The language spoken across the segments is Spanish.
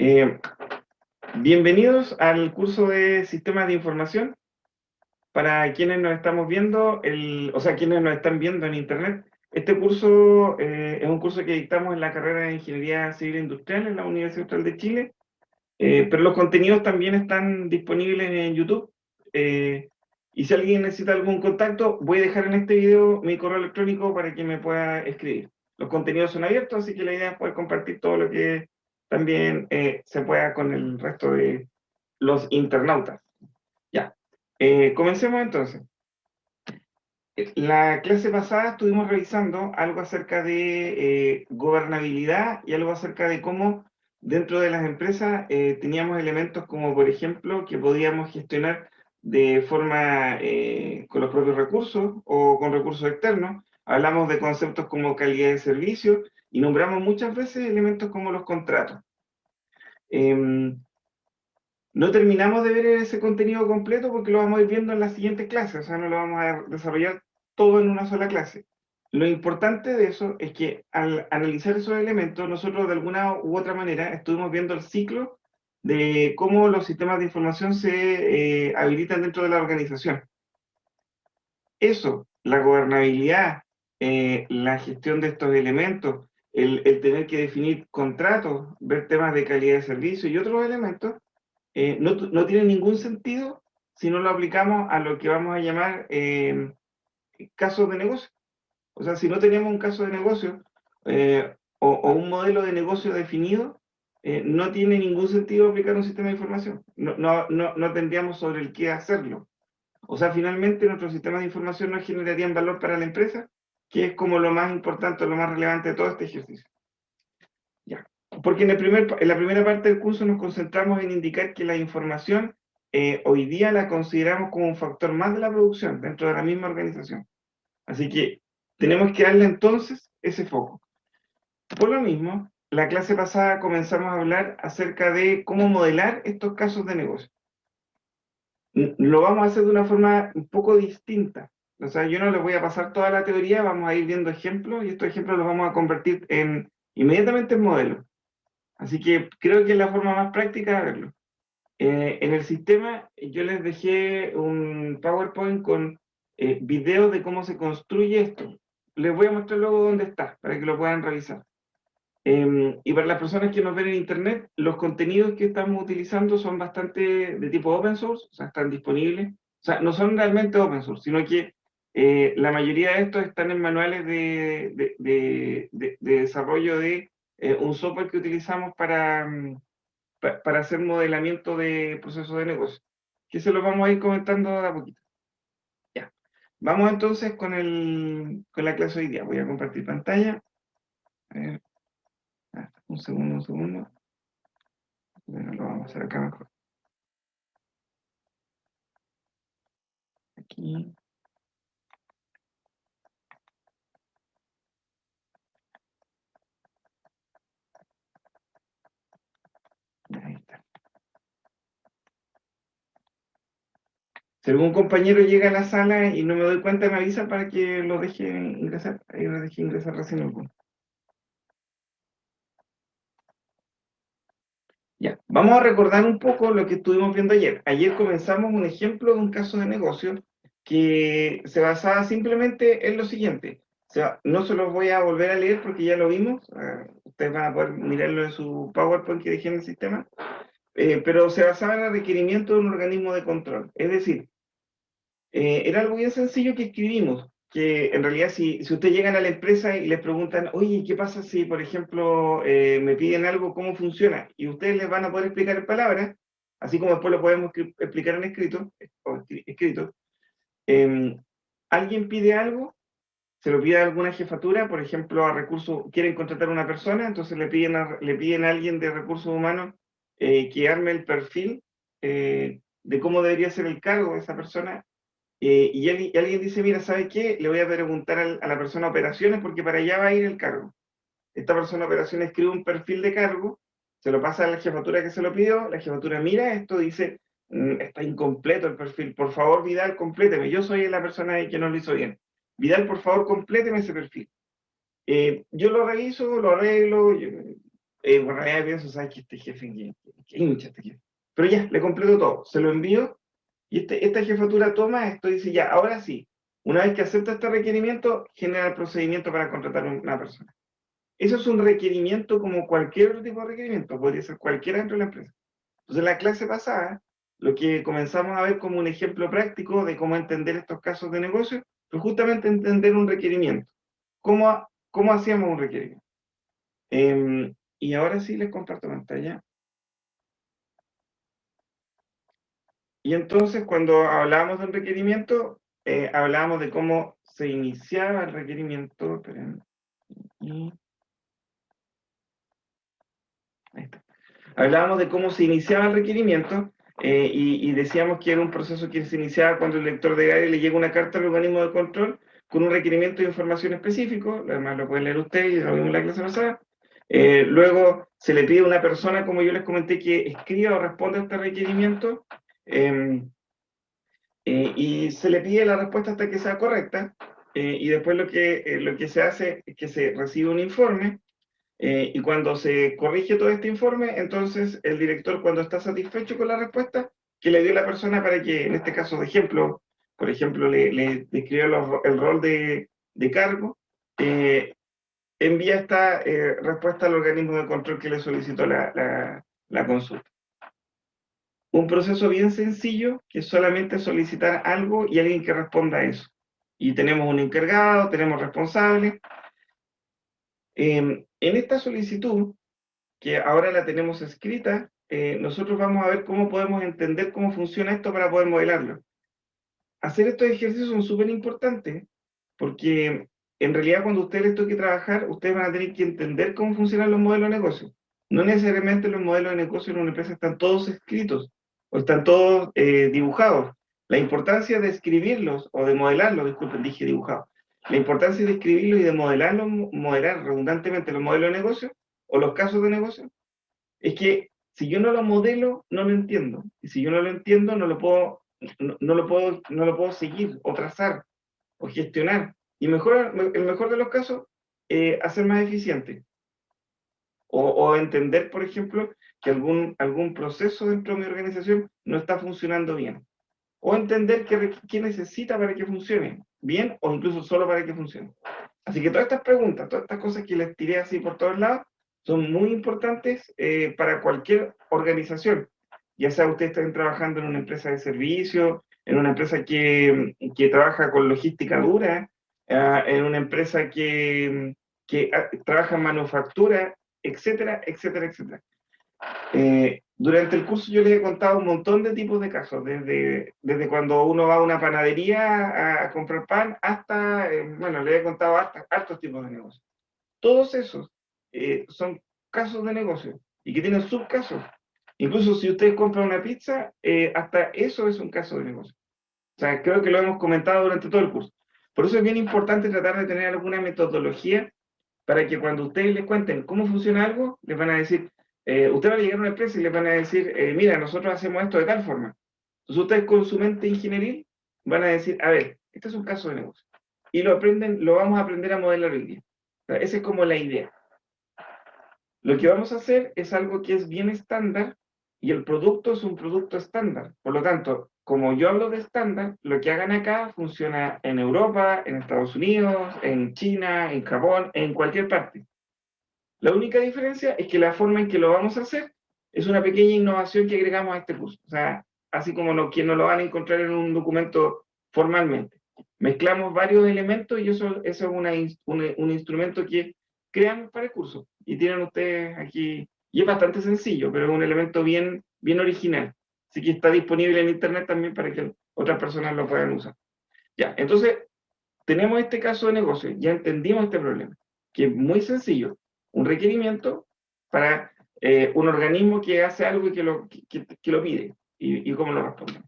Eh, Bienvenidos al curso de Sistemas de Información. Para quienes nos estamos viendo, quienes nos están viendo en Internet, este curso es un curso que dictamos en la carrera de Ingeniería Civil e Industrial en la Universidad Austral de Chile, pero los contenidos también están disponibles en YouTube. Y si alguien necesita algún contacto, voy a dejar en este video mi correo electrónico para que me pueda escribir. Los contenidos son abiertos, así que la idea es poder compartir todo lo que también se pueda con el resto de los internautas. Ya, comencemos entonces. La clase pasada estuvimos revisando algo acerca de gobernabilidad y algo acerca de cómo dentro de las empresas teníamos elementos como, por ejemplo, que podíamos gestionar de forma con los propios recursos o con recursos externos. Hablamos de conceptos como calidad de servicio y nombramos muchas veces elementos como los contratos. No terminamos de ver ese contenido completo porque lo vamos a ir viendo en las siguientes clases, o sea, no lo vamos a desarrollar todo en una sola clase. Lo importante de eso es que al analizar esos elementos, nosotros de alguna u otra manera estuvimos viendo el ciclo de cómo los sistemas de información se habilitan dentro de la organización. Eso, la gobernabilidad, la gestión de estos elementos, el tener que definir contratos, ver temas de calidad de servicio y otros elementos, no tiene ningún sentido si no lo aplicamos a lo que vamos a llamar casos de negocio. O sea, si no tenemos un caso de negocio o un modelo de negocio definido, no tiene ningún sentido aplicar un sistema de información. No tendríamos sobre el qué hacerlo. O sea, finalmente nuestros sistemas de información no generarían valor para la empresa, que es como lo más importante, lo más relevante de todo este ejercicio. Ya. Porque en la primera parte del curso nos concentramos en indicar que la información hoy día la consideramos como un factor más de la producción dentro de la misma organización. Así que tenemos que darle entonces ese foco. Por lo mismo, la clase pasada comenzamos a hablar acerca de cómo modelar estos casos de negocio. Lo vamos a hacer de una forma un poco distinta. O sea, yo no les voy a pasar toda la teoría, vamos a ir viendo ejemplos y estos ejemplos los vamos a convertir inmediatamente en modelos. Así que creo que es la forma más práctica de verlo. En el sistema yo les dejé un PowerPoint con videos de cómo se construye esto. Les voy a mostrar luego dónde está, para que lo puedan revisar. Y para las personas que nos ven en Internet, los contenidos que estamos utilizando son bastante de tipo open source, o sea, están disponibles. O sea, no son realmente open source, sino que la mayoría de estos están en manuales de desarrollo de un software que utilizamos para hacer modelamiento de procesos de negocio, que se los vamos a ir comentando de a poquito. Ya. Vamos entonces con la clase de hoy día. Voy a compartir pantalla. A ver, un segundo. Bueno, lo vamos a hacer acá mejor. Aquí. Ahí está. Si algún compañero llega a la sala y no me doy cuenta, me avisa para que lo deje ingresar. Ahí lo dejé ingresar recién alguno. Ya, vamos a recordar un poco lo que estuvimos viendo ayer. Ayer comenzamos un ejemplo de un caso de negocio que se basaba simplemente en lo siguiente. O sea, no se los voy a volver a leer porque ya lo vimos. Ustedes van a poder mirarlo en su PowerPoint que dejé en el sistema. Pero se basaba en el requerimiento de un organismo de control. Es decir, era algo bien sencillo que escribimos, que en realidad si ustedes llegan a la empresa y les preguntan, oye, ¿qué pasa si, por ejemplo, me piden algo, cómo funciona? Y ustedes les van a poder explicar en palabras, así como después lo podemos explicar en escrito. Eh, Alguien pide algo, se lo pide a alguna jefatura, por ejemplo, a recursos, quieren contratar a una persona, entonces le piden a alguien de recursos humanos que arme el perfil de cómo debería ser el cargo de esa persona y alguien dice, mira, ¿sabe qué? Le voy a preguntar a la persona operaciones porque para allá va a ir el cargo. Esta persona operaciones escribe un perfil de cargo, se lo pasa a la jefatura que se lo pidió, la jefatura mira esto, dice, está incompleto el perfil, por favor, Vidal, compléteme. Yo soy la persona que no lo hizo bien. Vidal, por favor, compléteme ese perfil. Yo lo reviso, lo arreglo, Por realidad pienso, ¿sabes que este jefe, que hincha este jefe? Pero ya, le completo todo, se lo envío y esta jefatura toma esto y dice, ya, ahora sí, una vez que acepta este requerimiento, genera el procedimiento para contratar a una persona. Eso es un requerimiento como cualquier otro tipo de requerimiento, podría ser cualquiera dentro de la empresa. Entonces, en la clase pasada, lo que comenzamos a ver como un ejemplo práctico de cómo entender estos casos de negocio, fue justamente entender un requerimiento. ¿Cómo hacíamos un requerimiento? Y ahora sí les comparto pantalla. Y entonces, cuando hablábamos de un requerimiento, hablábamos de cómo se iniciaba el requerimiento. Esperen, y, ahí está. Hablábamos de cómo se iniciaba el requerimiento y decíamos que era un proceso que se iniciaba cuando el lector de área le llega una carta al organismo de control con un requerimiento de información específico, además lo pueden leer ustedes y lo vimos en la clase pasada. Luego se le pide a una persona, como yo les comenté, que escriba o responda a este requerimiento y se le pide la respuesta hasta que sea correcta y después lo que se hace es que se recibe un informe y cuando se corrige todo este informe, entonces el director, cuando está satisfecho con la respuesta que le dio la persona para que, en este caso de ejemplo, por ejemplo, le describió el rol de cargo, eh, envía esta respuesta al organismo de control que le solicitó la consulta. Un proceso bien sencillo que es solamente solicitar algo y alguien que responda a eso. Y tenemos un encargado, tenemos responsable. En esta solicitud, que ahora la tenemos escrita, nosotros vamos a ver cómo podemos entender cómo funciona esto para poder modelarlo. Hacer estos ejercicios son súper importantes porque en realidad cuando a ustedes les toque trabajar, ustedes van a tener que entender cómo funcionan los modelos de negocio. No necesariamente los modelos de negocio en una empresa están todos escritos o están todos dibujados. La importancia de escribirlos o de modelarlos, disculpen, dije dibujados. La importancia de escribirlos y de modelarlos, modelar redundantemente los modelos de negocio o los casos de negocio, es que si yo no lo modelo, no lo entiendo. Y si yo no lo entiendo, no lo puedo seguir o trazar o gestionar. Y mejor, el mejor de los casos, hacer más eficiente. O entender, por ejemplo, que algún proceso dentro de mi organización no está funcionando bien. O entender qué necesita para que funcione bien o incluso solo para que funcione. Así que todas estas preguntas, todas estas cosas que les tiré así por todos lados, son muy importantes para cualquier organización. Ya sea ustedes estén trabajando en una empresa de servicio, en una empresa que trabaja con logística dura, en una empresa que trabaja en manufactura, etcétera, etcétera, etcétera. Durante el curso yo les he contado un montón de tipos de casos, desde cuando uno va a una panadería a comprar pan hasta, bueno, les he contado hartos tipos de negocios. Todos esos son casos de negocio y que tienen subcasos. Incluso si ustedes compran una pizza, hasta eso es un caso de negocio. O sea, creo que lo hemos comentado durante todo el curso. Por eso es bien importante tratar de tener alguna metodología para que cuando ustedes les cuenten cómo funciona algo, les van a decir, usted va a llegar a una empresa y les van a decir, mira, nosotros hacemos esto de tal forma. Entonces ustedes con su mente ingenieril van a decir, a ver, este es un caso de negocio. Y lo vamos a aprender a modelar hoy día. O sea, esa es como la idea. Lo que vamos a hacer es algo que es bien estándar y el producto es un producto estándar. Por lo tanto, como yo hablo de estándar, lo que hagan acá funciona en Europa, en Estados Unidos, en China, en Japón, en cualquier parte. La única diferencia es que la forma en que lo vamos a hacer es una pequeña innovación que agregamos a este curso. O sea, así como que no lo van a encontrar en un documento formalmente. Mezclamos varios elementos y eso es un instrumento que creamos para el curso. Y tienen ustedes aquí, y es bastante sencillo, pero es un elemento bien original. Así que está disponible en internet también para que otras personas lo puedan usar. Ya, entonces tenemos este caso de negocio, ya entendimos este problema, que es muy sencillo, un requerimiento para un organismo que hace algo y que lo pide, y cómo lo responde.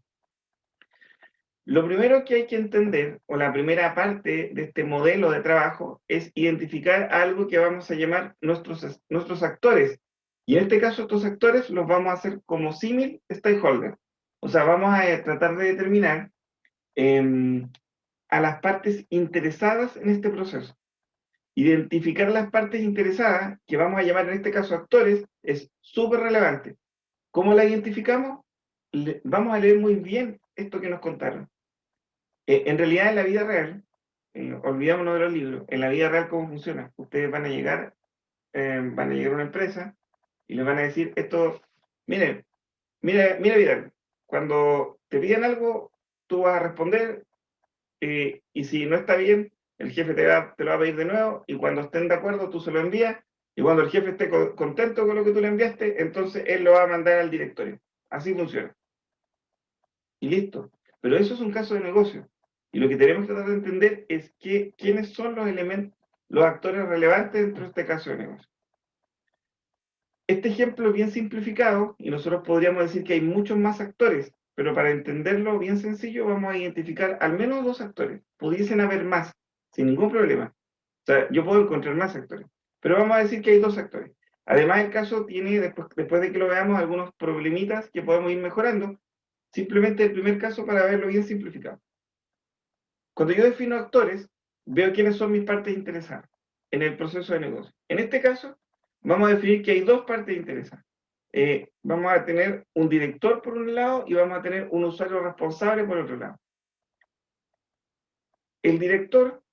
Lo primero que hay que entender, o la primera parte de este modelo de trabajo, es identificar algo que vamos a llamar nuestros actores. Y en este caso, estos actores los vamos a hacer como símil stakeholder. O sea, vamos a tratar de determinar a las partes interesadas en este proceso. Identificar las partes interesadas, que vamos a llamar en este caso actores, es súper relevante. ¿Cómo la identificamos? Vamos a leer muy bien esto que nos contaron. En realidad, en la vida real, olvidémonos de los libros, en la vida real, ¿cómo funciona? Ustedes van a llegar a una empresa y les van a decir esto, mire, mira, Vidal, cuando te piden algo, tú vas a responder, y si no está bien, el jefe te lo va a pedir de nuevo, y cuando estén de acuerdo, tú se lo envías, y cuando el jefe esté contento con lo que tú le enviaste, entonces él lo va a mandar al directorio. Así funciona. Y listo. Pero eso es un caso de negocio. Y lo que tenemos que tratar de entender es quiénes son los elementos, los actores relevantes dentro de este caso de negocio. Este ejemplo es bien simplificado y nosotros podríamos decir que hay muchos más actores, pero para entenderlo bien sencillo vamos a identificar al menos 2 actores. Pudiesen haber más, sin ningún problema. O sea, yo puedo encontrar más actores, pero vamos a decir que hay 2 actores. Además, el caso tiene, después de que lo veamos, algunos problemitas que podemos ir mejorando. Simplemente el primer caso para verlo bien simplificado. Cuando yo defino actores, veo quiénes son mis partes interesadas en el proceso de negocio. En este caso, vamos a definir que hay 2 partes interesadas. Vamos a tener un director por un lado y vamos a tener un usuario responsable por otro lado. El director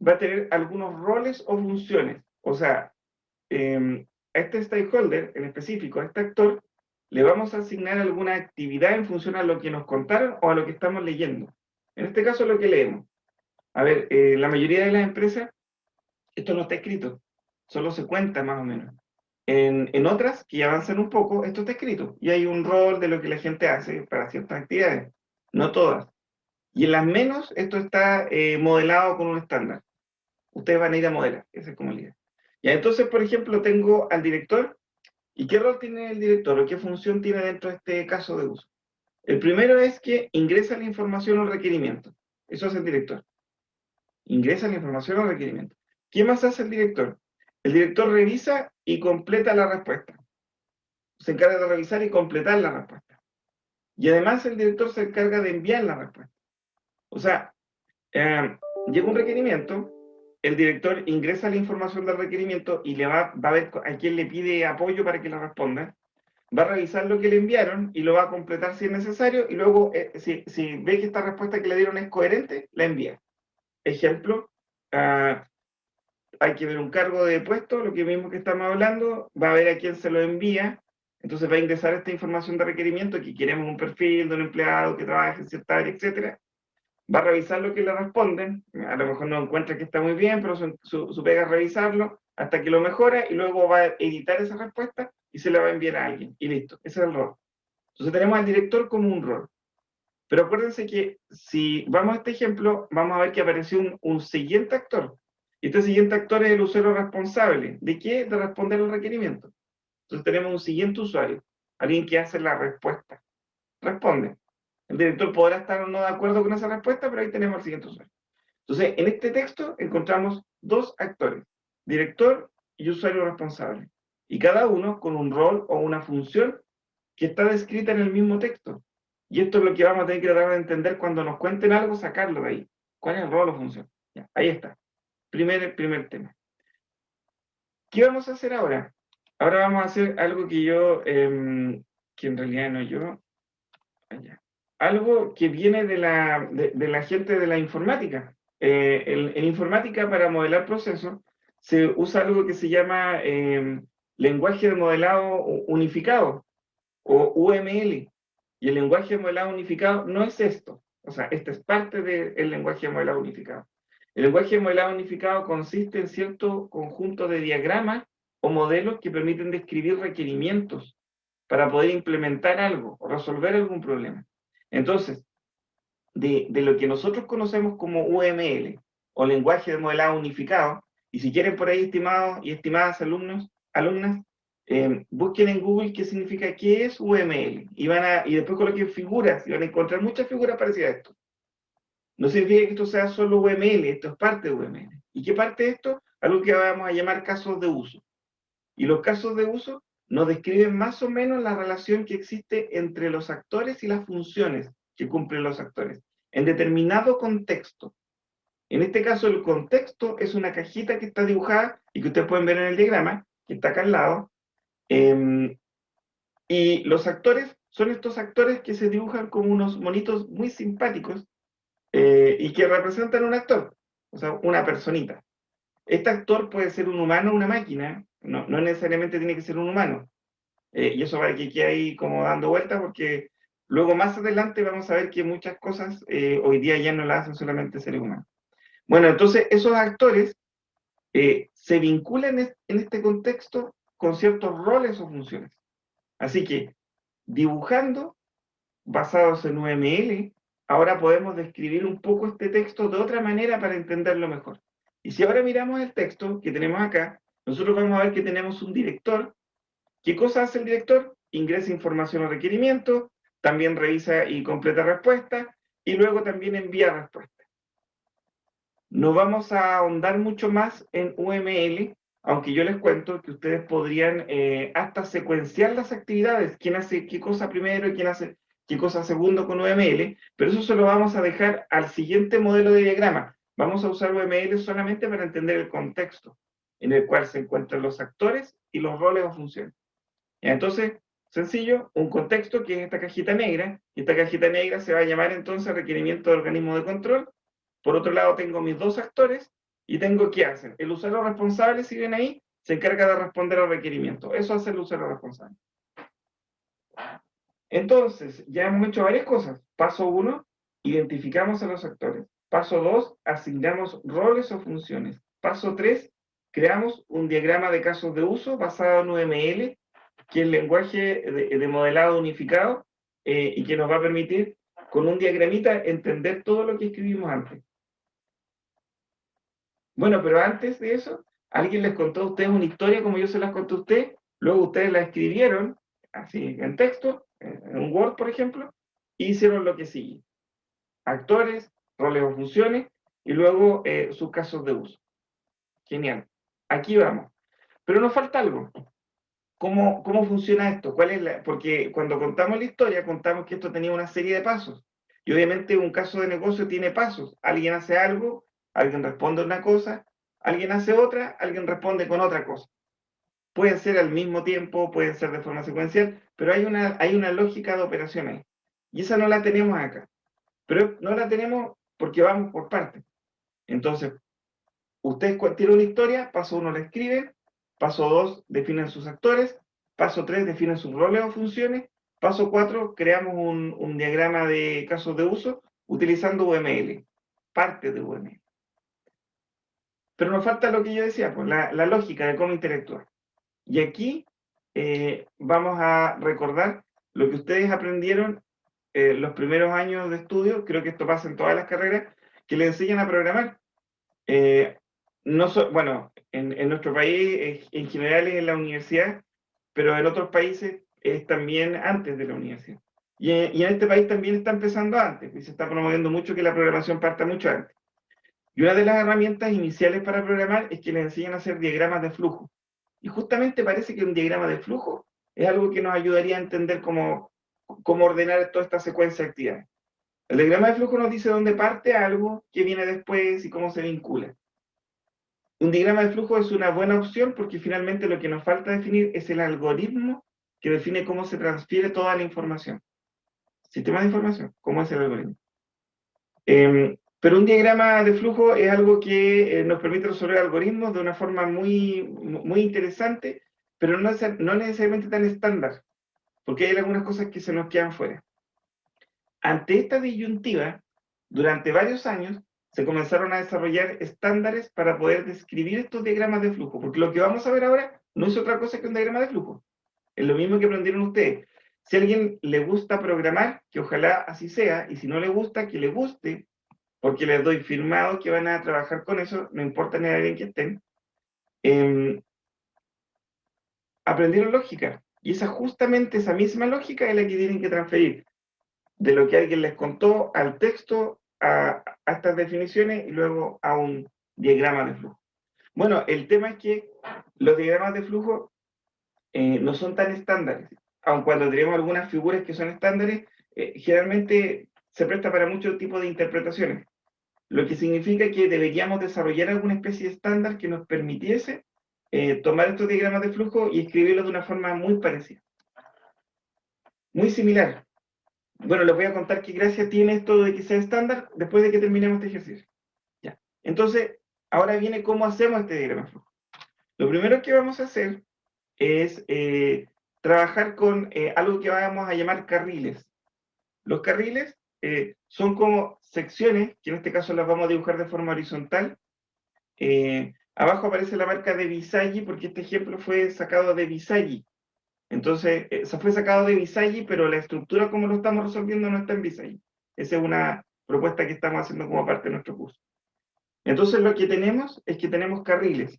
va a tener algunos roles o funciones. O sea, a este stakeholder en específico, a este actor, le vamos a asignar alguna actividad en función a lo que nos contaron o a lo que estamos leyendo. En este caso, lo que leemos. A ver, la mayoría de las empresas, esto no está escrito, solo se cuenta más o menos. En otras, que avanzan un poco, esto está escrito y hay un rol de lo que la gente hace para ciertas actividades, no todas. Y en las menos, esto está modelado con un estándar. Ustedes van a ir a modelar, esa es como la idea. Ya, entonces, por ejemplo, tengo al director. ¿Y qué rol tiene el director o qué función tiene dentro de este caso de uso? El primero es que ingresa la información o requerimiento. Eso es el director. Ingresa la información o requerimiento. ¿Qué más hace el director? El director revisa y completa la respuesta. Se encarga de revisar y completar la respuesta. Y además el director se encarga de enviar la respuesta. O sea, llega un requerimiento, el director ingresa la información del requerimiento y le va a ver a quién le pide apoyo para que le responda. Va a revisar lo que le enviaron y lo va a completar si es necesario, y luego, si ve que esta respuesta que le dieron es coherente, la envía. Ejemplo, hay que ver un cargo de puesto, lo que mismo que estamos hablando, va a ver a quién se lo envía, entonces va a ingresar esta información de requerimiento, que queremos un perfil de un empleado que trabaje en cierta área, etc. Va a revisar lo que le responden, a lo mejor no encuentra que está muy bien, pero su pega es revisarlo hasta que lo mejora y luego va a editar esa respuesta y se la va a enviar a alguien. Y listo, ese es el rol. Entonces tenemos al director como un rol. Pero acuérdense que si vamos a este ejemplo, vamos a ver que apareció un siguiente actor. Y este siguiente actor es el usuario responsable. ¿De qué? De responder al requerimiento. Entonces tenemos un siguiente usuario, alguien que hace la respuesta. Responde. El director podrá estar o no de acuerdo con esa respuesta, pero ahí tenemos al siguiente usuario. Entonces, en este texto encontramos 2 actores, director y usuario responsable, y cada uno con un rol o una función que está descrita en el mismo texto. Y esto es lo que vamos a tener que tratar de entender cuando nos cuenten algo, sacarlo de ahí. ¿Cuál es el rol o función? Ya, ahí está. Primer tema. ¿Qué vamos a hacer ahora? Ahora vamos a hacer algo que que en realidad no yo, allá. Algo que viene de la gente de la informática. En informática, para modelar procesos, se usa algo que se llama lenguaje de modelado unificado, o UML. Y el lenguaje de modelado unificado no es esto. O sea, esta es parte del lenguaje de modelado unificado. El lenguaje de modelado unificado consiste en cierto conjunto de diagramas o modelos que permiten describir requerimientos para poder implementar algo o resolver algún problema. Entonces, de lo que nosotros conocemos como UML, o lenguaje de modelado unificado, y si quieren por ahí, estimados y estimadas alumnas, busquen en Google qué significa, qué es UML, y después coloquen figuras, y van a encontrar muchas figuras parecidas a esto. No significa que esto sea solo UML, esto es parte de UML. ¿Y qué parte de esto? Algo que vamos a llamar casos de uso. Y los casos de uso nos describen más o menos la relación que existe entre los actores y las funciones que cumplen los actores en determinado contexto. En este caso, el contexto es una cajita que está dibujada y que ustedes pueden ver en el diagrama, que está acá al lado. Y los actores son estos actores que se dibujan como unos monitos muy simpáticos y que representan un actor, o sea, una personita. Este actor puede ser un humano o una máquina, no necesariamente tiene que ser un humano. Y eso para que quede ahí como dando vueltas, porque luego más adelante vamos a ver que muchas cosas hoy día ya no las hacen solamente seres humanos. Bueno, entonces esos actores se vinculan en este contexto con ciertos roles o funciones. Así que dibujando, basados en UML, ahora podemos describir un poco este texto de otra manera para entenderlo mejor. Y si ahora miramos el texto que tenemos acá, nosotros vamos a ver que tenemos un director. ¿Qué cosa hace el director? Ingresa información o requerimiento, también revisa y completa respuestas, y luego también envía respuestas. No vamos a ahondar mucho más en UML, aunque yo les cuento que ustedes podrían hasta secuenciar las actividades, quién hace qué cosa primero y quién hace qué cosa segundo con UML, pero eso se lo vamos a dejar al siguiente modelo de diagrama. Vamos a usar UML solamente para entender el contexto en el cual se encuentran los actores y los roles o funciones. Entonces, sencillo, un contexto que es esta cajita negra, y esta cajita negra se va a llamar entonces requerimiento de organismo de control. Por otro lado, tengo mis dos actores y tengo qué hacen. El usuario responsable, si ven ahí, se encarga de responder al requerimiento. Eso hace el usuario responsable. Entonces, ya hemos hecho varias cosas. Paso 1, identificamos a los actores. Paso 2, asignamos roles o funciones. Paso 3, creamos un diagrama de casos de uso basado en UML, que es el lenguaje de modelado unificado y que nos va a permitir, con un diagramita, entender todo lo que escribimos antes. Bueno, pero antes de eso, alguien les contó a ustedes una historia como yo se las conté a ustedes, luego ustedes la escribieron, así en texto, en un Word, por ejemplo, y hicieron lo que sigue. Actores, roles o funciones, y luego sus casos de uso. Genial. Aquí vamos. Pero nos falta algo. ¿Cómo funciona esto? Porque cuando contamos la historia, contamos que esto tenía una serie de pasos. Y obviamente un caso de negocio tiene pasos. Alguien hace algo, alguien responde una cosa, alguien hace otra, alguien responde con otra cosa. Pueden ser al mismo tiempo, pueden ser de forma secuencial, pero hay una lógica de operación ahí. Y esa no la tenemos acá. Pero no la tenemos porque vamos por partes. Entonces, ustedes tienen una historia, paso 1 la escriben, paso 2 definen sus actores, paso 3 definen sus roles o funciones, paso 4 creamos un diagrama de casos de uso utilizando UML, parte de UML. Pero nos falta lo que yo decía, pues la lógica de cómo interactuar. Y aquí vamos a recordar lo que ustedes aprendieron los primeros años de estudio, creo que esto pasa en todas las carreras, que le enseñan a programar. Bueno, en nuestro país en general es en la universidad, pero en otros países es también antes de la universidad. Y en este país también está empezando antes, y se está promoviendo mucho que la programación parta mucho antes. Y una de las herramientas iniciales para programar es que les enseñan a hacer diagramas de flujo. Y justamente parece que un diagrama de flujo es algo que nos ayudaría a entender cómo ordenar toda esta secuencia de actividades. El diagrama de flujo nos dice dónde parte algo, qué viene después y cómo se vincula. Un diagrama de flujo es una buena opción porque finalmente lo que nos falta definir es el algoritmo que define cómo se transfiere toda la información. Sistema de información, ¿cómo es el algoritmo? Pero un diagrama de flujo es algo que nos permite resolver algoritmos de una forma muy interesante, pero no necesariamente tan estándar, porque hay algunas cosas que se nos quedan fuera. Ante esta disyuntiva, durante varios años se comenzaron a desarrollar estándares para poder describir estos diagramas de flujo, porque lo que vamos a ver ahora no es otra cosa que un diagrama de flujo. Es lo mismo que aprendieron ustedes. Si a alguien le gusta programar, que ojalá así sea, y si no le gusta, que le guste, porque les doy firmado que van a trabajar con eso, no importa en el área en que estén, aprendieron lógica. Y justamente esa misma lógica es la que tienen que transferir de lo que alguien les contó al texto, a estas definiciones y luego a un diagrama de flujo. Bueno, el tema es que los diagramas de flujo no son tan estándares, aun cuando tenemos algunas figuras que son estándares, generalmente se presta para muchos tipos de interpretaciones. lo que significa que deberíamos desarrollar alguna especie de estándar que nos permitiese tomar estos diagramas de flujo y escribirlos de una forma muy parecida, muy similar. Bueno, les voy a contar qué gracia tiene esto de que sea estándar después de que terminemos este ejercicio. Ya. Entonces, ahora viene cómo hacemos este diagrama de flujo. Lo primero que vamos a hacer es trabajar con algo que vamos a llamar carriles. Los carriles son como secciones, que en este caso las vamos a dibujar de forma horizontal. Abajo aparece la marca de Visagi, porque este ejemplo fue sacado de Visagi. Entonces, se fue sacado de Visagi, pero la estructura como lo estamos resolviendo no está en Visagi. Esa es una propuesta que estamos haciendo como parte de nuestro curso. Entonces, lo que tenemos es que tenemos carriles.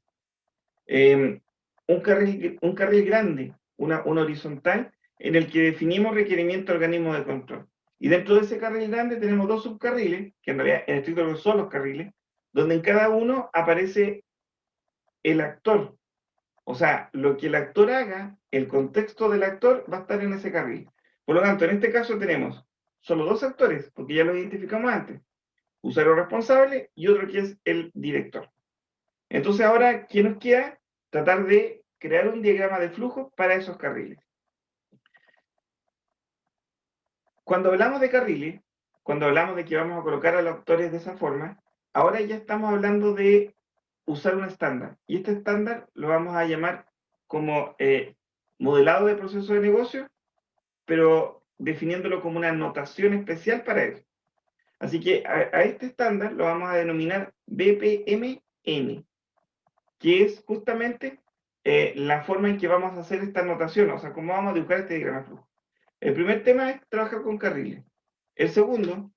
Un carril grande, una horizontal, en el que definimos requerimiento de organismo de control. Y dentro de ese carril grande tenemos dos subcarriles, que en realidad en estricto rigor son los carriles, donde en cada uno aparece el actor. O sea, lo que el actor haga, el contexto del actor va a estar en ese carril. Por lo tanto, en este caso tenemos solo dos actores, porque ya lo identificamos antes. Usuario responsable y otro que es el director. Entonces ahora, ¿qué nos queda? Tratar de crear un diagrama de flujo para esos carriles. Cuando hablamos de carriles, cuando hablamos de que vamos a colocar a los actores de esa forma, ahora ya estamos hablando de usar un estándar. Y este estándar lo vamos a llamar como modelado de proceso de negocio, pero definiéndolo como una notación especial para eso. Así que a este estándar lo vamos a denominar BPMN, que es justamente la forma en que vamos a hacer esta notación, o sea, cómo vamos a dibujar este diagrama de flujo. El primer tema es trabajar con carriles. El segundo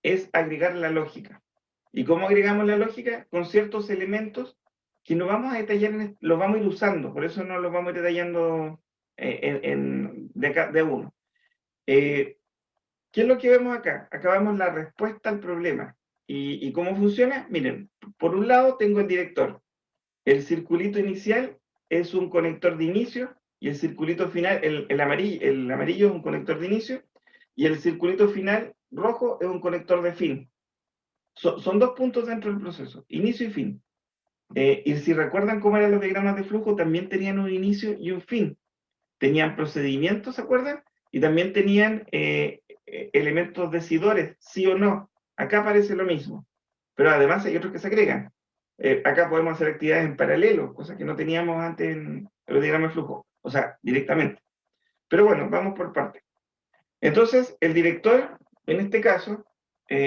es agregar la lógica. ¿Y cómo agregamos la lógica? Con ciertos elementos que no vamos a detallar, los vamos a ir usando, por eso no los vamos a ir detallando de uno. ¿Qué es lo que vemos acá? Acá vemos la respuesta al problema. ¿Y cómo funciona? Miren, por un lado tengo el director. El circulito inicial es un conector de inicio y el circulito final, el amarillo es un conector de inicio y el circulito final rojo es un conector de fin. Son dos puntos dentro del proceso, inicio y fin. Y si recuerdan cómo eran los diagramas de flujo, también tenían un inicio y un fin. Tenían procedimientos, ¿se acuerdan? Y también tenían elementos decidores, sí o no. Acá aparece lo mismo, pero además hay otros que se agregan. Acá podemos hacer actividades en paralelo, cosas que no teníamos antes en los diagramas de flujo, o sea, directamente. Pero bueno, vamos por partes. Entonces, el director, en este caso,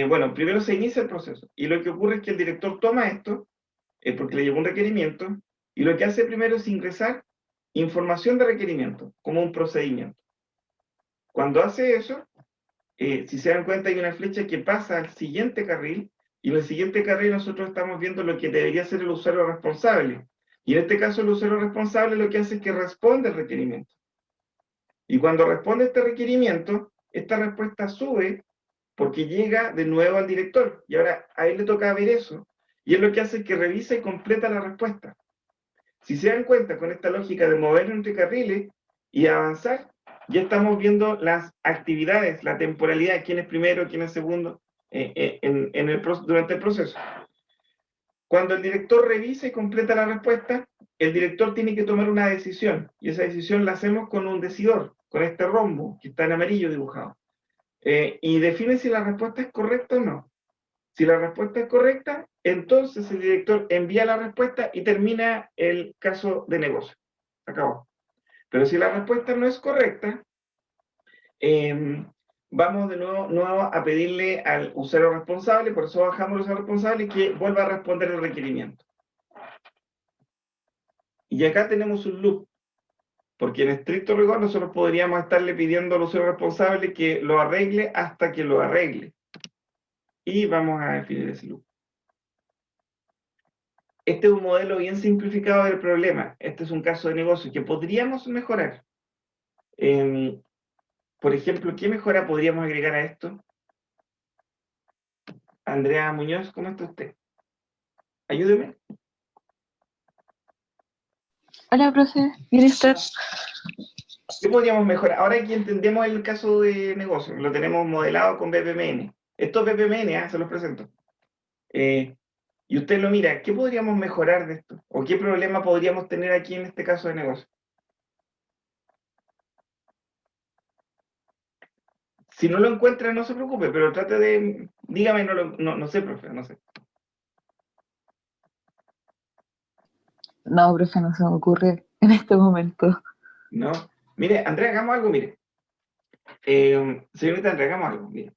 bueno, primero se inicia el proceso, y lo que ocurre es que el director toma esto, porque le llegó un requerimiento, y lo que hace primero es ingresar información de requerimiento, como un procedimiento. Cuando hace eso, si se dan cuenta hay una flecha que pasa al siguiente carril, y en el siguiente carril nosotros estamos viendo lo que debería ser el usuario responsable. Y en este caso el usuario responsable lo que hace es que responde al requerimiento. Y cuando responde este requerimiento, esta respuesta sube porque llega de nuevo al director. Y ahora a él le toca ver eso. Y él lo que hace es que revisa y completa la respuesta. Si se dan cuenta con esta lógica de mover entre carriles y avanzar, ya estamos viendo las actividades, la temporalidad, quién es primero, quién es segundo, durante el proceso. Cuando el director revisa y completa la respuesta, el director tiene que tomar una decisión, y esa decisión la hacemos con un decidor, con este rombo que está en amarillo dibujado, y define si la respuesta es correcta o no. Si la respuesta es correcta, entonces el director envía la respuesta y termina el caso de negocio. Acabó. Pero si la respuesta no es correcta, vamos de nuevo a pedirle al usuario responsable, por eso bajamos al usuario responsable, que vuelva a responder el requerimiento. Y acá tenemos un loop, porque en estricto rigor nosotros podríamos estarle pidiendo al usuario responsable que lo arregle hasta que lo arregle. Y vamos a definir ese loop. Este es un modelo bien simplificado del problema. Este es un caso de negocio que podríamos mejorar. Por ejemplo, ¿qué mejora podríamos agregar a esto? Andrea Muñoz, ¿cómo está usted? Ayúdeme. Hola, profe. ¿Bien usted? ¿Qué podríamos mejorar? Ahora que entendemos el caso de negocio, lo tenemos modelado con BPMN. Esto es BPMN, se los presento. Y usted lo mira, ¿qué podríamos mejorar de esto? ¿O qué problema podríamos tener aquí en este caso de negocio? Si no lo encuentra, no se preocupe, pero trate de, dígame, no sé, profe, no sé. No, profe, no se me ocurre en este momento. No. Mire, Andrea, hagamos algo, mire. Señorita Andrea, hagamos algo, mire.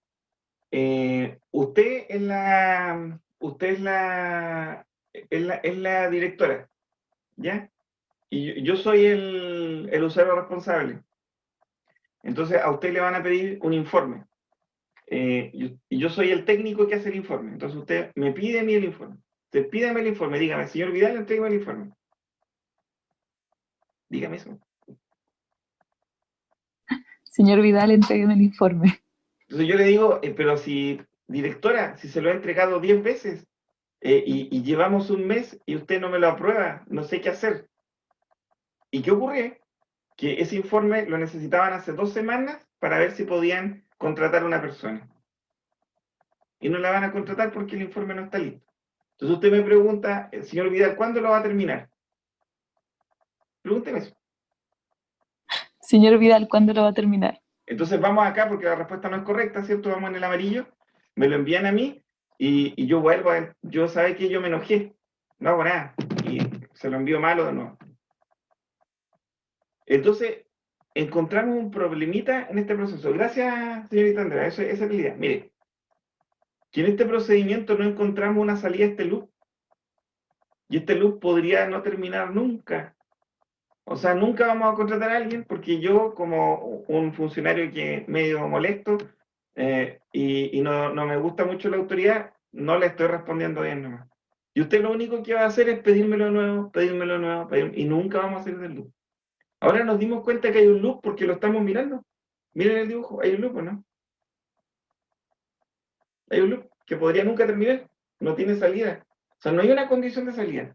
Usted es la directora, ¿ya? Y yo soy el usuario responsable. Entonces, a usted le van a pedir un informe. Y yo soy el técnico que hace el informe. Entonces, usted me pide a mí el informe. Usted pídame el informe, dígame, señor Vidal, entrégame el informe. Dígame eso. Señor Vidal, entrégueme el informe. Entonces yo le digo, pero si, directora, si se lo he entregado 10 veces y llevamos un mes y usted no me lo aprueba, no sé qué hacer. ¿Y qué ocurre? Que ese informe lo necesitaban hace 2 semanas para ver si podían contratar a una persona. Y no la van a contratar porque el informe no está listo. Entonces usted me pregunta, señor Vidal, ¿cuándo lo va a terminar? Pregúnteme eso. Señor Vidal, ¿cuándo lo va a terminar? Entonces vamos acá porque la respuesta no es correcta, ¿cierto? Vamos en el amarillo, me lo envían a mí y yo vuelvo yo sabe que yo me enojé, no hago nada y se lo envío malo de nuevo. Entonces encontramos un problemita en este proceso. Gracias, señorita Andrea, esa es la idea. Mire, que en este procedimiento no encontramos una salida a este loop y este loop podría no terminar nunca. O sea, nunca vamos a contratar a alguien porque yo, como un funcionario que medio molesto y no me gusta mucho la autoridad, no le estoy respondiendo bien nomás. Y usted lo único que va a hacer es pedírmelo de nuevo, pedírmelo de nuevo, y nunca vamos a salir del loop. Ahora nos dimos cuenta que hay un loop porque lo estamos mirando. Miren el dibujo, hay un loop, ¿o no? Hay un loop que podría nunca terminar, no tiene salida. O sea, no hay una condición de salida.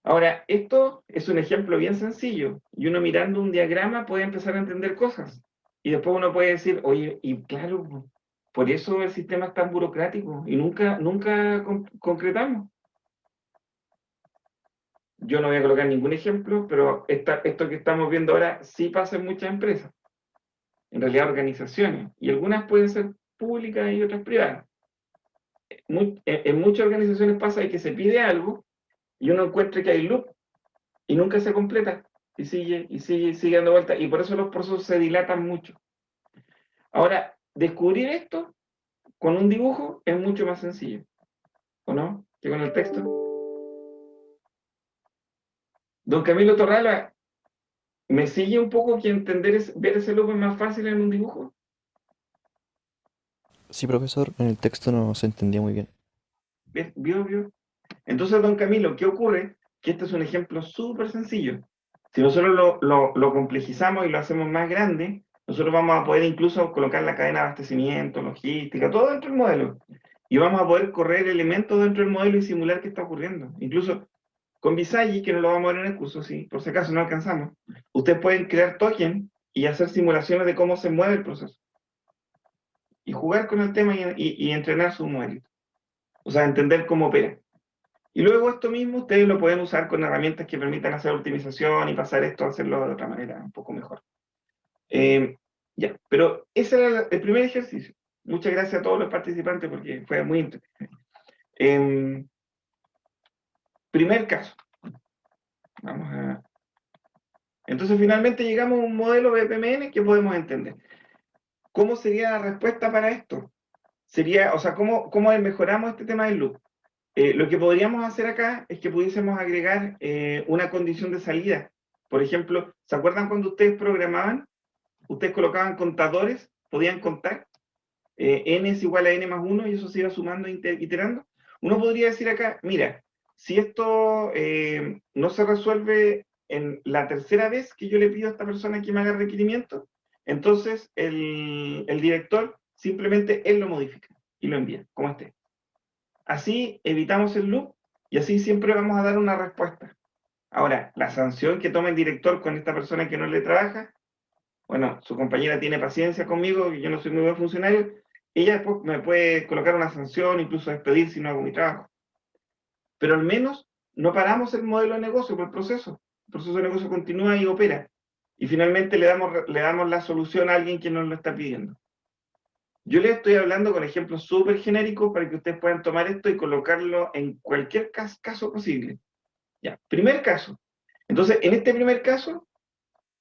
Ahora, esto es un ejemplo bien sencillo, y uno mirando un diagrama puede empezar a entender cosas. Y después uno puede decir, oye, y claro, por eso el sistema es tan burocrático y nunca concretamos. Yo no voy a colocar ningún ejemplo, pero esto que estamos viendo ahora sí pasa en muchas empresas, en realidad organizaciones, y algunas pueden ser públicas y otras privadas. En muchas organizaciones pasa de que se pide algo y uno encuentra que hay loop y nunca se completa y sigue dando vuelta y por eso los procesos se dilatan mucho. Ahora, descubrir esto con un dibujo es mucho más sencillo, ¿o no? Que con el texto. Don Camilo Torrala, ¿me sigue un poco que ver ese loop es más fácil en un dibujo? Sí, profesor, en el texto no se entendía muy bien. ¿Vio? Entonces, don Camilo, ¿qué ocurre? Que este es un ejemplo súper sencillo. Si nosotros lo complejizamos y lo hacemos más grande, nosotros vamos a poder incluso colocar la cadena de abastecimiento, logística, todo dentro del modelo. Y vamos a poder correr elementos dentro del modelo y simular qué está ocurriendo. Incluso con Visagi, que no lo vamos a ver en el curso, si por si acaso no alcanzamos, ustedes pueden crear token y hacer simulaciones de cómo se mueve el proceso. Y jugar con el tema y entrenar su modelo. O sea, entender cómo opera. Y luego esto mismo ustedes lo pueden usar con herramientas que permitan hacer optimización y pasar esto a hacerlo de otra manera, un poco mejor. Ya, pero ese era el primer ejercicio. Muchas gracias a todos los participantes porque fue muy interesante. Primer caso. Vamos a... Entonces finalmente llegamos a un modelo BPMN que podemos entender. ¿Cómo sería la respuesta para esto? Sería, o sea, ¿cómo mejoramos este tema del loop? Lo que podríamos hacer acá es que pudiésemos agregar una condición de salida. Por ejemplo, ¿se acuerdan cuando ustedes programaban? Ustedes colocaban contadores, podían contar, n es igual a n más 1 y eso se iba sumando e iterando. Uno podría decir acá, mira, si esto no se resuelve en la tercera vez que yo le pido a esta persona que me haga requerimiento, entonces el director simplemente él lo modifica y lo envía, como esté. Así evitamos el loop y así siempre vamos a dar una respuesta. Ahora, la sanción que toma el director con esta persona que no le trabaja, bueno, su compañera tiene paciencia conmigo, yo no soy muy buen funcionario, ella después me puede colocar una sanción, incluso despedir si no hago mi trabajo. Pero al menos no paramos el modelo de negocio por el proceso. El proceso de negocio continúa y opera. Y finalmente le damos la solución a alguien que nos lo está pidiendo. Yo les estoy hablando con ejemplos súper genéricos para que ustedes puedan tomar esto y colocarlo en cualquier caso posible. Ya, primer caso. Entonces, en este primer caso,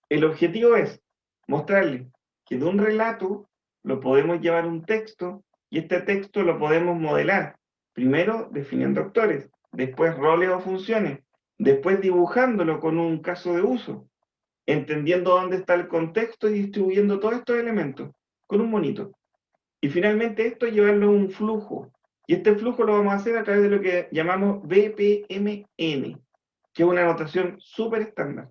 el objetivo es mostrarles que de un relato lo podemos llevar a un texto y este texto lo podemos modelar. Primero definiendo actores, después roles o funciones, después dibujándolo con un caso de uso, entendiendo dónde está el contexto y distribuyendo todos estos elementos con un monito. Y finalmente esto llevarlo a un flujo. Y este flujo lo vamos a hacer a través de lo que llamamos BPMN, que es una notación súper estándar.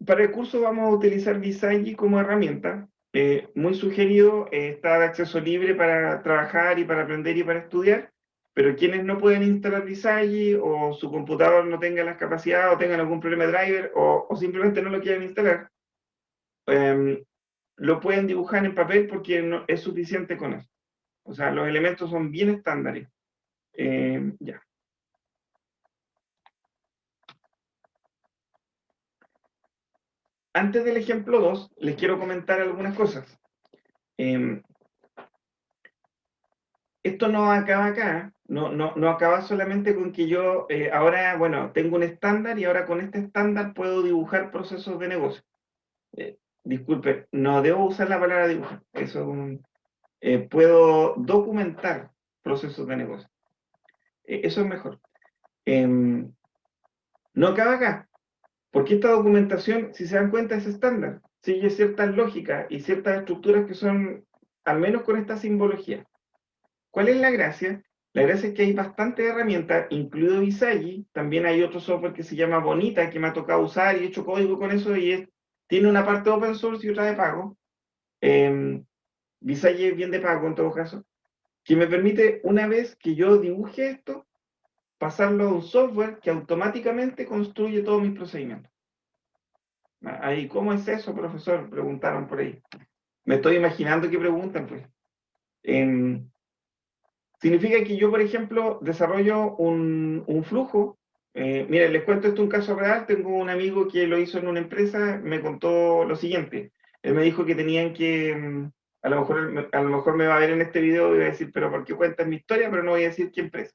Para el curso vamos a utilizar Visagi como herramienta. Muy sugerido, está de acceso libre para trabajar y para aprender y para estudiar, pero quienes no pueden instalar Visagi o su computador no tenga las capacidades o tengan algún problema de driver o simplemente no lo quieran instalar, lo pueden dibujar en papel porque no, es suficiente con eso. O sea, los elementos son bien estándares. Ya. Antes del ejemplo 2, les quiero comentar algunas cosas. Esto no acaba acá, no acaba solamente con que yo ahora, bueno, tengo un estándar y ahora con este estándar puedo dibujar procesos de negocio. Disculpe, no debo usar la palabra dibujar, eso es un, puedo documentar procesos de negocio. Eso es mejor. No acaba acá, porque esta documentación, si se dan cuenta, es estándar. Sigue ciertas lógicas y ciertas estructuras que son, al menos con esta simbología. ¿Cuál es la gracia? La gracia es que hay bastantes herramientas, incluido Visagi. También hay otro software que se llama Bonita, que me ha tocado usar y he hecho código con eso, y tiene una parte open source y otra de pago. Visagi es bien de pago en todo caso, que me permite, una vez que yo dibuje esto, pasarlo a un software que automáticamente construye todos mis procedimientos. Ahí, ¿cómo es eso, profesor? Preguntaron por ahí. Me estoy imaginando que preguntan, pues. Significa que yo, por ejemplo, desarrollo un flujo. Miren, les cuento esto un caso real. Tengo un amigo que lo hizo en una empresa, me contó lo siguiente. Él me dijo que tenían que, a lo mejor me va a ver en este video y va a decir, pero ¿por qué cuentas mi historia? Pero no voy a decir qué empresa.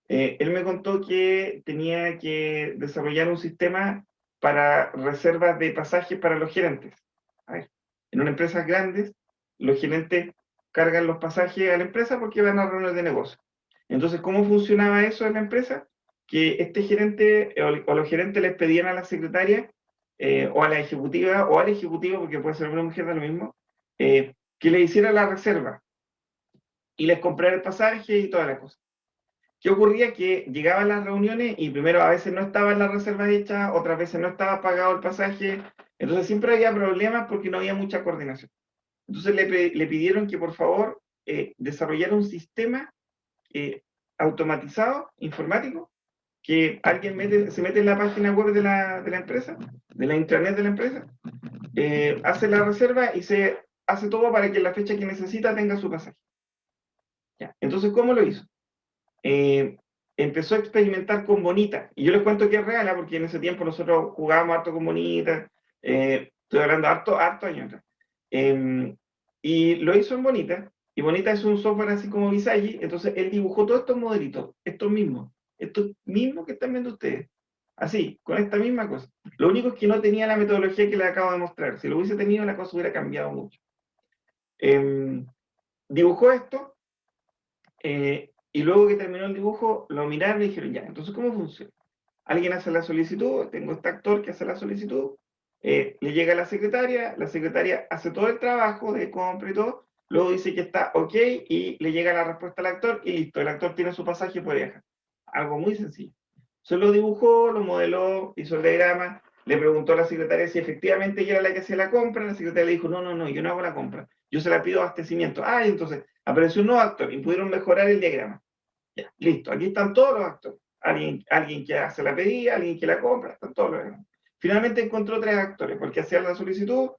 Él me contó que tenía que desarrollar un sistema para reservas de pasajes para los gerentes. A ver, en una empresa grande, los gerentes cargan los pasajes a la empresa porque van a reuniones de negocio. Entonces, ¿cómo funcionaba eso en la empresa? Que este gerente o los gerentes les pedían a la secretaria o a la ejecutiva o al ejecutivo, porque puede ser una mujer de lo mismo, que le hiciera la reserva y les comprara el pasaje y toda la cosa. ¿Qué ocurría? Que llegaban las reuniones y primero a veces no estaban las reservas hechas, otras veces no estaba pagado el pasaje, entonces siempre había problemas porque no había mucha coordinación. Entonces le pidieron que por favor desarrollara un sistema automatizado, informático, que alguien se mete en la página web de la empresa, de la intranet de la empresa, hace la reserva y se hace todo para que en la fecha que necesita tenga su pasaje. Ya. Entonces, ¿cómo lo hizo? Empezó a experimentar con Bonita. Y yo les cuento que es real, porque en ese tiempo nosotros jugábamos harto con Bonita, estoy hablando harto años atrás. Y lo hizo en Bonita, y Bonita es un software así como Visagi, entonces él dibujó todos estos modelitos, estos mismos que están viendo ustedes, así, con esta misma cosa. Lo único es que no tenía la metodología que les acabo de mostrar. Si lo hubiese tenido, la cosa hubiera cambiado mucho. Dibujó esto, y luego que terminó el dibujo, lo miraron y dijeron, ya, entonces, ¿cómo funciona? Alguien hace la solicitud, tengo este actor que hace la solicitud, le llega a la secretaria hace todo el trabajo de compra y todo, luego dice que está ok y le llega la respuesta al actor y listo, el actor tiene su pasaje y puede viajar. Algo muy sencillo. Se lo dibujó, lo modeló, hizo el diagrama, le preguntó a la secretaria si efectivamente ella era la que hacía la compra, la secretaria le dijo, no, yo no hago la compra, yo se la pido abastecimiento. Ah, entonces apareció un nuevo actor y pudieron mejorar el diagrama. Ya, listo, aquí están todos los actores. Alguien que hace la pedida, alguien que la compra, están todos los demás. Finalmente encontró 3 actores, porque hacían la solicitud,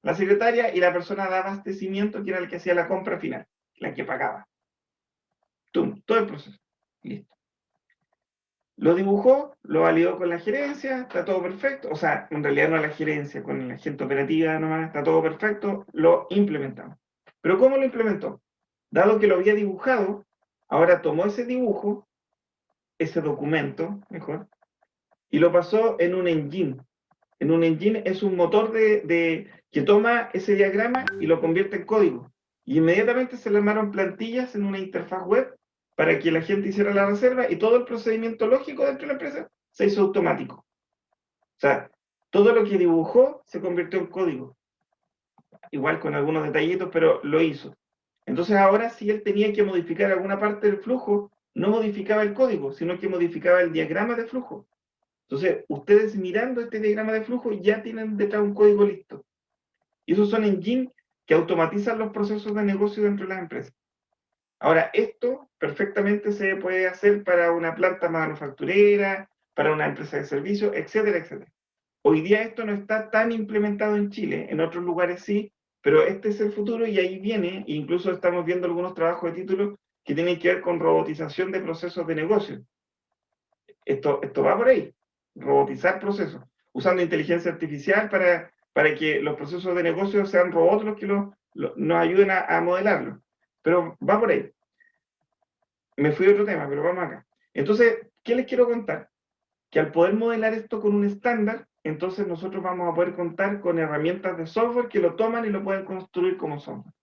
la secretaria y la persona de abastecimiento, que era el que hacía la compra final, la que pagaba. Todo el proceso. Listo. Lo dibujó, lo validó con la gerencia, está todo perfecto. O sea, en realidad no la gerencia, con la gente operativa nomás, está todo perfecto, lo implementamos. Pero ¿cómo lo implementó? Dado que lo había dibujado, ahora tomó ese dibujo, ese documento, mejor, y lo pasó en un engine. En un engine es un motor que toma ese diagrama y lo convierte en código. Y inmediatamente se le armaron plantillas en una interfaz web para que la gente hiciera la reserva y todo el procedimiento lógico dentro de la empresa se hizo automático. O sea, todo lo que dibujó se convirtió en código. Igual con algunos detallitos, pero lo hizo. Entonces ahora si él tenía que modificar alguna parte del flujo, no modificaba el código, sino que modificaba el diagrama de flujo. Entonces, ustedes mirando este diagrama de flujo ya tienen detrás un código listo. Y esos son engines que automatizan los procesos de negocio dentro de las empresas. Ahora, esto perfectamente se puede hacer para una planta manufacturera, para una empresa de servicios, etcétera, etcétera. Hoy día esto no está tan implementado en Chile, en otros lugares sí, pero este es el futuro y ahí viene, incluso estamos viendo algunos trabajos de título que tienen que ver con robotización de procesos de negocio. Esto va por ahí, robotizar procesos, usando inteligencia artificial para que los procesos de negocio sean robots los que nos ayuden a modelarlo. Pero va por ahí. Me fui a otro tema, pero vamos acá. Entonces, ¿qué les quiero contar? Que al poder modelar esto con un estándar, entonces nosotros vamos a poder contar con herramientas de software que lo toman y lo pueden construir como software.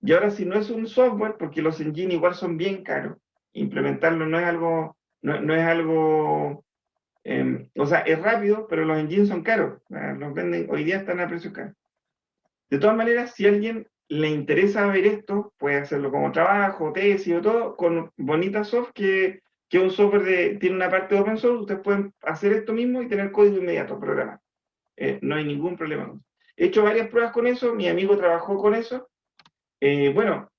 Y ahora si no es un software, porque los engines igual son bien caros, implementarlo no es algo, no es algo, o sea, es rápido, pero los engines son caros, los venden, hoy día están a precios caros. De todas maneras, si a alguien le interesa ver esto, puede hacerlo como trabajo, tesis o todo, con Bonitasoft, que es un software tiene una parte de open source, ustedes pueden hacer esto mismo y tener código inmediato, programar. No hay ningún problema con eso. He hecho varias pruebas con eso, mi amigo trabajó con eso. Bueno,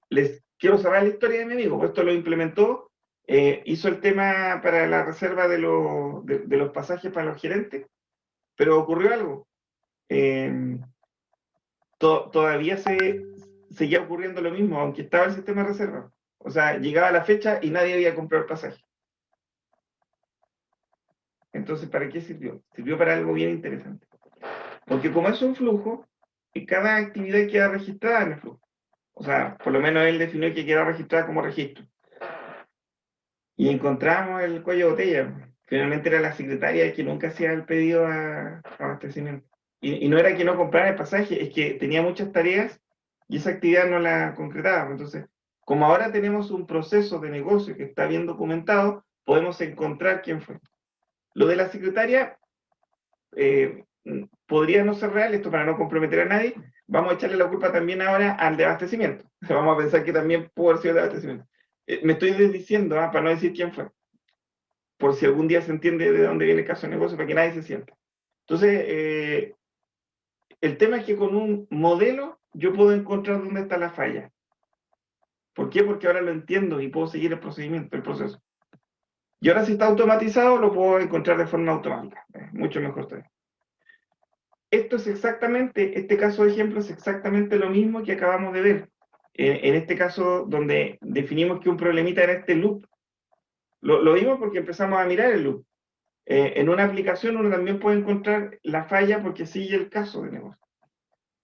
les quiero saber la historia de mi amigo, pues esto lo implementó, hizo el tema para la reserva de los pasajes para los gerentes, pero ocurrió algo. Todavía seguía ocurriendo lo mismo, aunque estaba el sistema de reserva. O sea, llegaba la fecha y nadie había comprado el pasaje. Entonces, ¿para qué sirvió? Sirvió para algo bien interesante. Porque como es un flujo, cada actividad queda registrada en el flujo. O sea, por lo menos él definió que queda registrada como registro. Y encontramos el cuello de botella. Finalmente era la secretaria que nunca hacía el pedido a abastecimiento. Y no era que no comprara el pasaje, es que tenía muchas tareas y esa actividad no la concretaba. Entonces, como ahora tenemos un proceso de negocio que está bien documentado, podemos encontrar quién fue. Lo de la secretaria podría no ser real, esto para no comprometer a nadie. Vamos a echarle la culpa también ahora al de abastecimiento. Vamos a pensar que también pudo haber sido el de abastecimiento. Me estoy desdiciendo, para no decir quién fue. Por si algún día se entiende de dónde viene el caso de negocio, para que nadie se sienta. Entonces, el tema es que con un modelo yo puedo encontrar dónde está la falla. ¿Por qué? Porque ahora lo entiendo y puedo seguir el procedimiento, el proceso. Y ahora si está automatizado, lo puedo encontrar de forma automática. Mucho mejor todavía. Esto es exactamente, este caso de ejemplo es exactamente lo mismo que acabamos de ver. En este caso, donde definimos que un problemita era este loop. Lo vimos porque empezamos a mirar el loop. En una aplicación uno también puede encontrar la falla porque sigue el caso de negocio.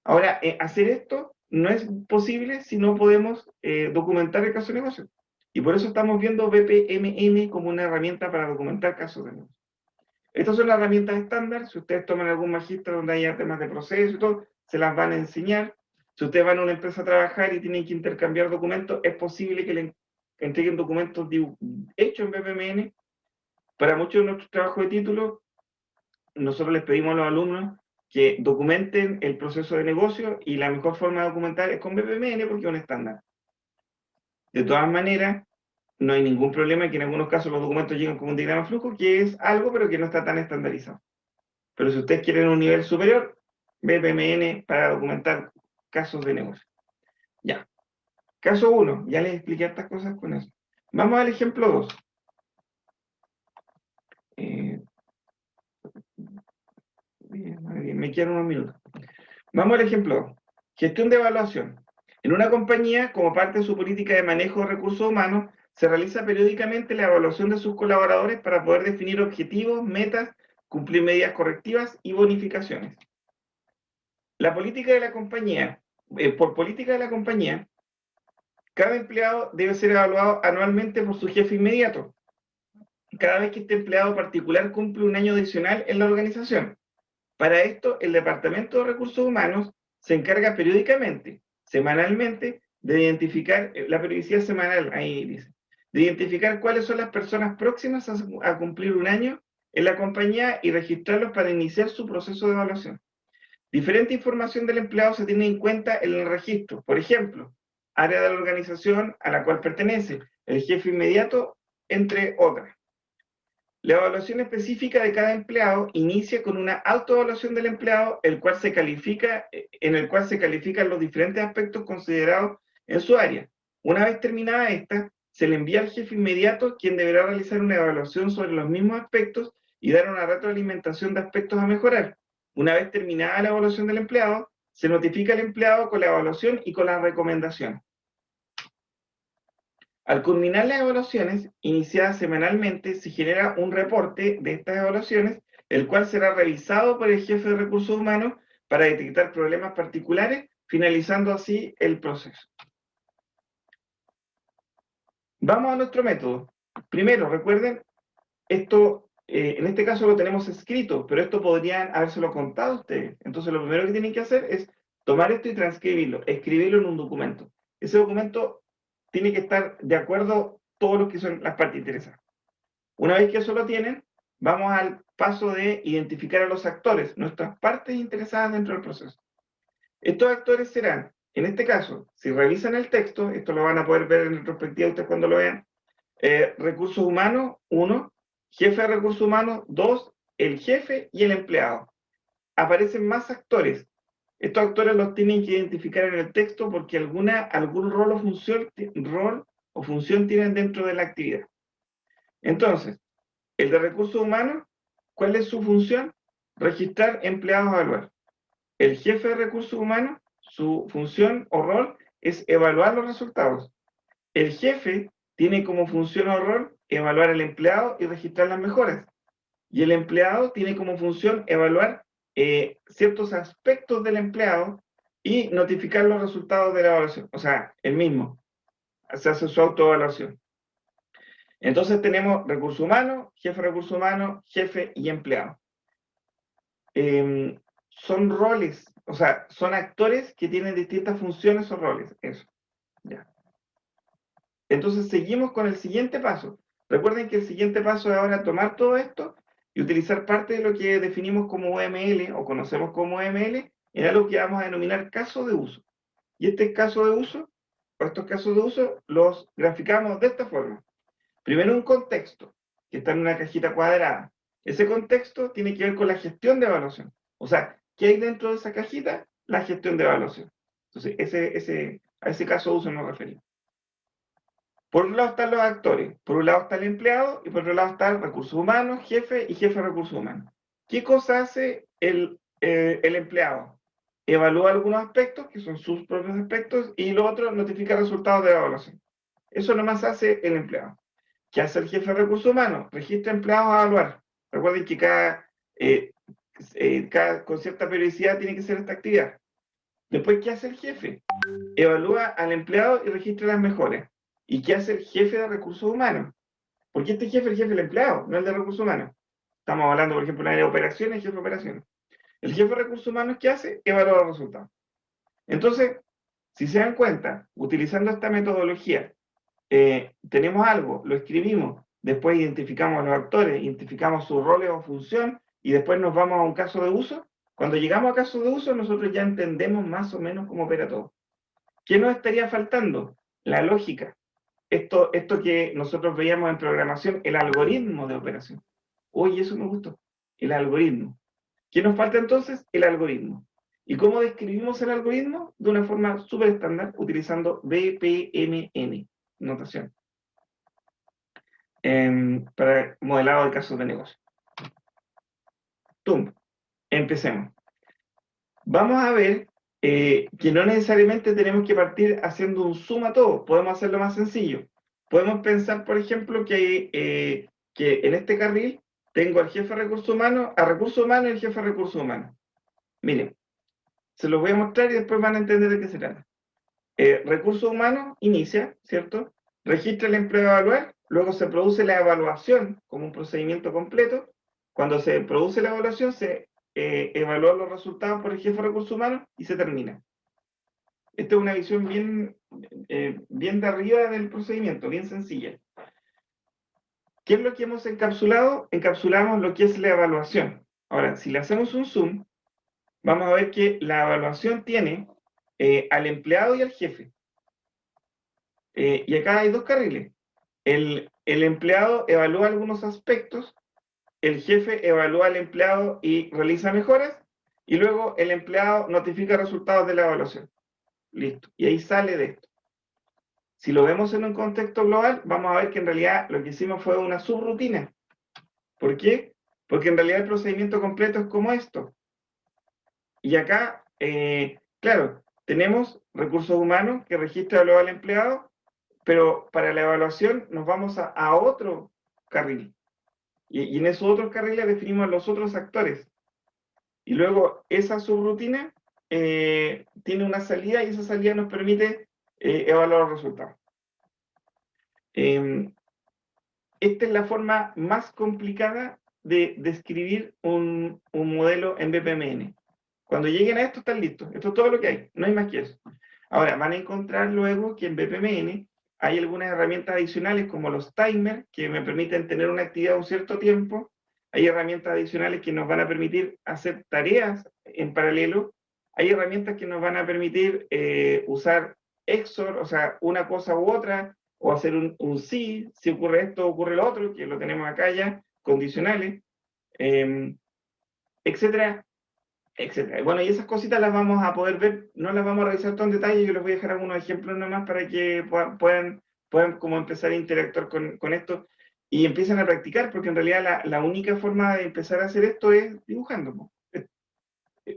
Ahora, hacer esto no es posible si no podemos documentar el caso de negocio. Y por eso estamos viendo BPMN como una herramienta para documentar casos de negocio. Estas son las herramientas estándar. Si ustedes toman algún magíster donde haya temas de proceso y todo, se las van a enseñar. Si ustedes van a una empresa a trabajar y tienen que intercambiar documentos, es posible que le entreguen documentos hechos en BPMN. Para muchos de nuestros trabajos de título, nosotros les pedimos a los alumnos que documenten el proceso de negocio y la mejor forma de documentar es con BPMN porque es un estándar. De todas maneras, no hay ningún problema que en algunos casos los documentos lleguen con un diagrama flujo, que es algo pero que no está tan estandarizado. Pero si ustedes quieren un nivel superior, BPMN para documentar casos de negocio. Ya. Caso 1, ya les expliqué estas cosas con eso. Vamos al ejemplo 2. Me quedan unos minutos. Vamos al ejemplo 2. Gestión de evaluación. En una compañía, como parte de su política de manejo de recursos humanos, se realiza periódicamente la evaluación de sus colaboradores para poder definir objetivos, metas, cumplir medidas correctivas y bonificaciones. La política de la compañía, por política de la compañía, cada empleado debe ser evaluado anualmente por su jefe inmediato, cada vez que este empleado particular cumple un año adicional en la organización. Para esto, el Departamento de Recursos Humanos se encarga periódicamente, semanalmente, de identificar, la periodicidad semanal, ahí dice, de identificar cuáles son las personas próximas a cumplir un año en la compañía y registrarlos para iniciar su proceso de evaluación. Diferente información del empleado se tiene en cuenta en el registro. Por ejemplo, área de la organización a la cual pertenece, el jefe inmediato, entre otras. La evaluación específica de cada empleado inicia con una autoevaluación del empleado, en el cual se califican los diferentes aspectos considerados en su área. Una vez terminada esta, se le envía al jefe inmediato, quien deberá realizar una evaluación sobre los mismos aspectos y dar una retroalimentación de aspectos a mejorar. Una vez terminada la evaluación del empleado, se notifica al empleado con la evaluación y con las recomendaciones. Al culminar las evaluaciones, iniciadas semanalmente, se genera un reporte de estas evaluaciones, el cual será revisado por el jefe de recursos humanos para detectar problemas particulares, finalizando así el proceso. Vamos a nuestro método. Primero, recuerden, esto, en este caso lo tenemos escrito, pero esto podrían habérselo contado ustedes. Entonces, lo primero que tienen que hacer es tomar esto y transcribirlo, escribirlo en un documento. Ese documento tiene que estar de acuerdo todos los que son las partes interesadas. Una vez que eso lo tienen, vamos al paso de identificar a los actores, nuestras partes interesadas dentro del proceso. Estos actores serán, en este caso, si revisan el texto, esto lo van a poder ver en retrospectiva ustedes cuando lo vean, recursos humanos, 1, jefe de recursos humanos, 2, el jefe y el empleado. Aparecen más actores. Estos actores los tienen que identificar en el texto porque algún rol o función tienen dentro de la actividad. Entonces, el de recursos humanos, ¿cuál es su función? Registrar empleados a evaluar. El jefe de recursos humanos, su función o rol es evaluar los resultados. El jefe tiene como función o rol evaluar al empleado y registrar las mejoras. Y el empleado tiene como función evaluar ciertos aspectos del empleado y notificar los resultados de la evaluación. O sea, el mismo. Se hace su autoevaluación. Entonces tenemos recursos humanos, jefe y empleado. Son roles, o sea, son actores que tienen distintas funciones o roles. Eso. Ya. Entonces seguimos con el siguiente paso. Recuerden que el siguiente paso es ahora tomar todo esto y utilizar parte de lo que definimos como UML o conocemos como UML en algo que vamos a denominar caso de uso. Y este caso de uso, o estos casos de uso, los graficamos de esta forma. Primero un contexto, que está en una cajita cuadrada. Ese contexto tiene que ver con la gestión de evaluación. O sea, ¿qué hay dentro de esa cajita? La gestión de evaluación. Entonces, a ese caso de uso nos referimos. Por un lado están los actores, por un lado está el empleado y por otro lado está el recursos humanos, jefe y jefe de recursos humanos. ¿Qué cosa hace el empleado? Evalúa algunos aspectos, que son sus propios aspectos, y lo otro notifica resultados de la evaluación. Eso nomás hace el empleado. ¿Qué hace el jefe de recursos humanos? Registra empleados a evaluar. Recuerden que con cierta periodicidad tiene que ser esta actividad. Después, ¿qué hace el jefe? Evalúa al empleado y registra las mejoras. ¿Y qué hace el jefe de recursos humanos? Porque este jefe es el jefe del empleado, no el de recursos humanos. Estamos hablando, por ejemplo, de operaciones, jefe de operaciones. El jefe de recursos humanos, ¿qué hace? Evalúa los resultados. Entonces, si se dan cuenta, utilizando esta metodología, tenemos algo, lo escribimos, después identificamos a los actores, identificamos sus roles o función, y después nos vamos a un caso de uso. Cuando llegamos a caso de uso, nosotros ya entendemos más o menos cómo opera todo. ¿Qué nos estaría faltando? La lógica. Esto que nosotros veíamos en programación, el algoritmo de operación. Oye, eso me gustó. El algoritmo. ¿Qué nos falta entonces? El algoritmo. ¿Y cómo describimos el algoritmo? De una forma súper estándar, utilizando BPMN, notación, para modelado de casos de negocio. ¡Tum! Empecemos. vamos a ver que no necesariamente tenemos que partir haciendo un suma a todo, podemos hacerlo más sencillo. Podemos pensar, por ejemplo, que en este carril tengo al jefe de recursos humanos, a recursos humanos y el jefe de recursos humanos. Miren, se los voy a mostrar y después van a entender de qué se trata. Recursos humanos inicia, ¿cierto? Registra el empleo a evaluar, luego se produce la evaluación como un procedimiento completo. Cuando se produce la evaluación, se evalúan los resultados por el jefe de recursos humanos y se termina. Esta es una visión bien de arriba del procedimiento, bien sencilla. ¿Qué es lo que hemos encapsulado? Encapsulamos lo que es la evaluación. Ahora, si le hacemos un zoom, vamos a ver que la evaluación tiene al empleado y al jefe. Y acá hay dos carriles. El empleado evalúa algunos aspectos, el jefe evalúa al empleado y realiza mejoras, y luego el empleado notifica resultados de la evaluación. Listo. Y ahí sale de esto. Si lo vemos en un contexto global, vamos a ver que en realidad lo que hicimos fue una subrutina. ¿Por qué? Porque en realidad el procedimiento completo es como esto. Y acá, claro, tenemos recursos humanos que registra y evalúa al empleado, pero para la evaluación nos vamos a otro carril. Y en esos otros carriles definimos los otros actores. Y luego esa subrutina tiene una salida y esa salida nos permite evaluar los resultados. Esta es la forma más complicada de describir un modelo en BPMN. Cuando lleguen a esto están listos. Esto es todo lo que hay, no hay más que eso. Ahora, van a encontrar luego que en BPMN hay algunas herramientas adicionales como los timers que me permiten tener una actividad un cierto tiempo. Hay herramientas adicionales que nos van a permitir hacer tareas en paralelo. Hay herramientas que nos van a permitir usar XOR, o sea, una cosa u otra, o hacer un sí, si ocurre esto, ocurre lo otro, que lo tenemos acá ya, condicionales, etcétera, etcétera. Bueno, y esas cositas las vamos a poder ver, no las vamos a revisar todo en detalle, yo les voy a dejar algunos ejemplos nomás para que puedan como empezar a interactuar con esto y empiecen a practicar, porque en realidad la única forma de empezar a hacer esto es dibujando,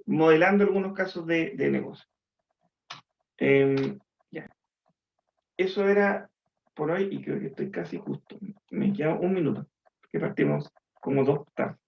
modelando algunos casos de negocio. Ya. Eso era por hoy y creo que estoy casi justo. Me queda un minuto, porque partimos como 2 tardes.